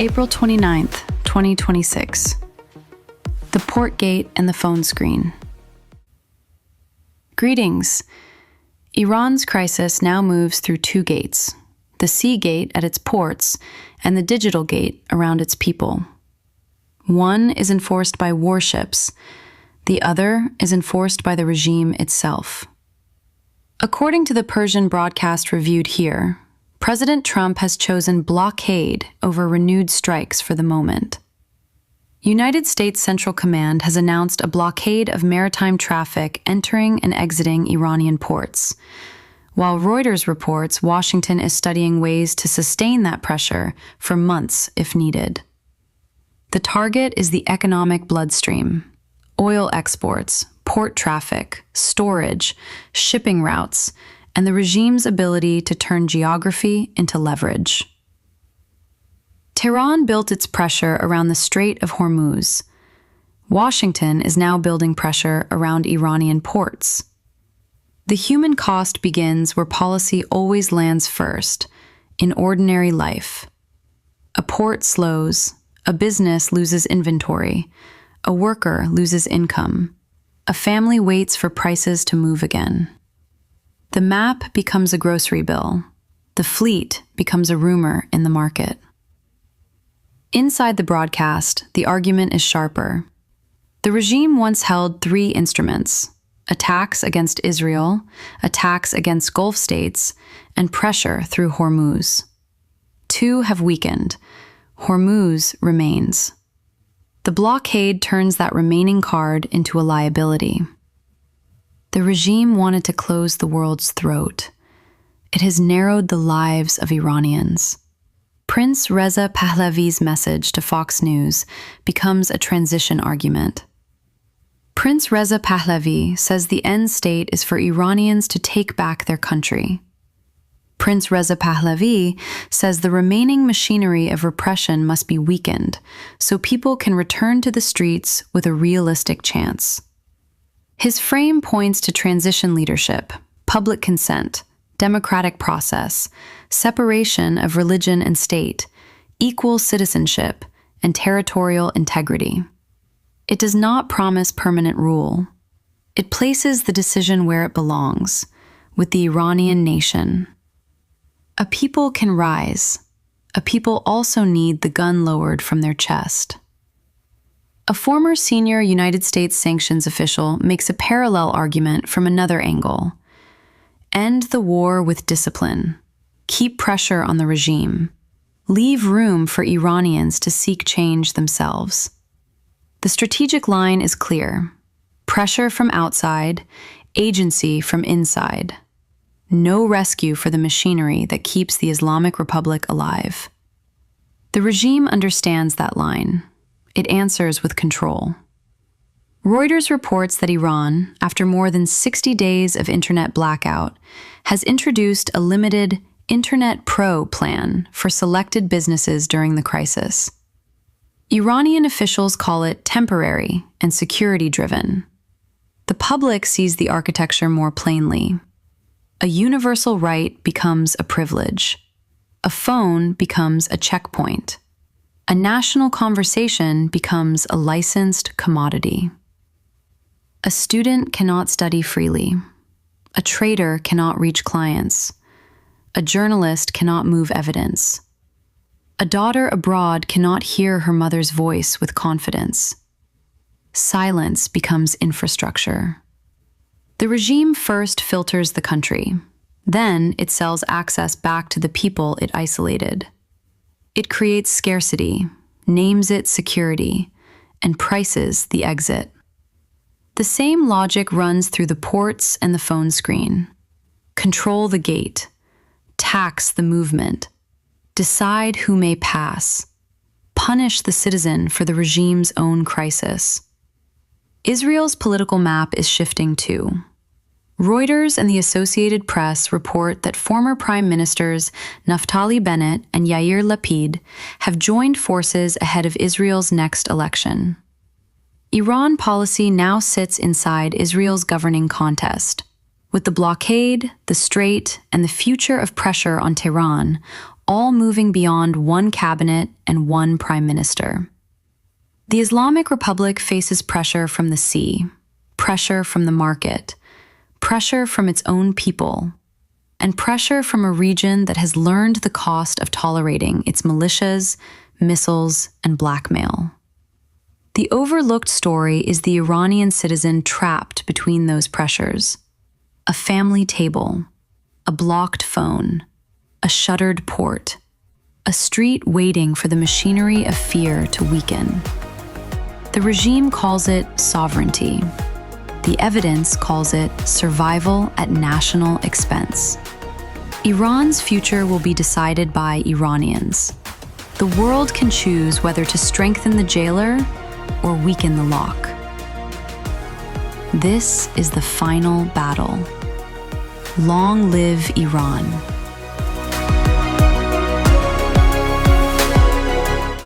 April 29th, 2026. The port gate and the phone screen. Greetings. Iran's crisis now moves through two gates, the sea gate at its ports and the digital gate around its people. One is enforced by warships, the other is enforced by the regime itself. According to the Persian broadcast reviewed here, President Trump has chosen blockade over renewed strikes for the moment. United States Central Command has announced a blockade of maritime traffic entering and exiting Iranian ports, while Reuters reports Washington is studying ways to sustain that pressure for months if needed. The target is the economic bloodstream: oil exports, port traffic, storage, shipping routes, and the regime's ability to turn geography into leverage. Tehran built its pressure around the Strait of Hormuz. Washington is now building pressure around Iranian ports. The human cost begins where policy always lands first, in ordinary life. A port slows, a business loses inventory, a worker loses income, a family waits for prices to move again. The map becomes a grocery bill. The fleet becomes a rumor in the market. Inside the broadcast, the argument is sharper. The regime once held three instruments: attacks against Israel, attacks against Gulf states, and pressure through Hormuz. Two have weakened. Hormuz remains. The blockade turns that remaining card into a liability. The regime wanted to close the world's throat. It has narrowed the lives of Iranians. Prince Reza Pahlavi's message to Fox News becomes a transition argument. Prince Reza Pahlavi says the end state is for Iranians to take back their country. Prince Reza Pahlavi says the remaining machinery of repression must be weakened so people can return to the streets with a realistic chance. His frame points to transition leadership, public consent, democratic process, separation of religion and state, equal citizenship, and territorial integrity. It does not promise permanent rule. It places the decision where it belongs, with the Iranian nation. A people can rise. A people also need the gun lowered from their chest. A former senior United States sanctions official makes a parallel argument from another angle. End the war with discipline. Keep pressure on the regime. Leave room for Iranians to seek change themselves. The strategic line is clear: pressure from outside, agency from inside. No rescue for the machinery that keeps the Islamic Republic alive. The regime understands that line. It answers with control. Reuters reports that Iran, after more than 60 days of internet blackout, has introduced a limited Internet Pro plan for selected businesses during the crisis. Iranian officials call it temporary and security-driven. The public sees the architecture more plainly. A universal right becomes a privilege. A phone becomes a checkpoint. A national conversation becomes a licensed commodity. A student cannot study freely. A trader cannot reach clients. A journalist cannot move evidence. A daughter abroad cannot hear her mother's voice with confidence. Silence becomes infrastructure. The regime first filters the country. Then it sells access back to the people it isolated. It creates scarcity, names it security, and prices the exit. The same logic runs through the ports and the phone screen. Control the gate. Tax the movement. Decide who may pass. Punish the citizen for the regime's own crisis. Israel's political map is shifting too. Reuters and the Associated Press report that former Prime Ministers Naftali Bennett and Yair Lapid have joined forces ahead of Israel's next election. Iran policy now sits inside Israel's governing contest, with the blockade, the strait, and the future of pressure on Tehran all moving beyond one cabinet and one prime minister. The Islamic Republic faces pressure from the sea, pressure from the market, pressure from its own people, and pressure from a region that has learned the cost of tolerating its militias, missiles, and blackmail. The overlooked story is the Iranian citizen trapped between those pressures. A family table, a blocked phone, a shuttered port, a street waiting for the machinery of fear to weaken. The regime calls it sovereignty. The evidence calls it survival at national expense. Iran's future will be decided by Iranians. The world can choose whether to strengthen the jailer or weaken the lock. This is the final battle. Long live Iran.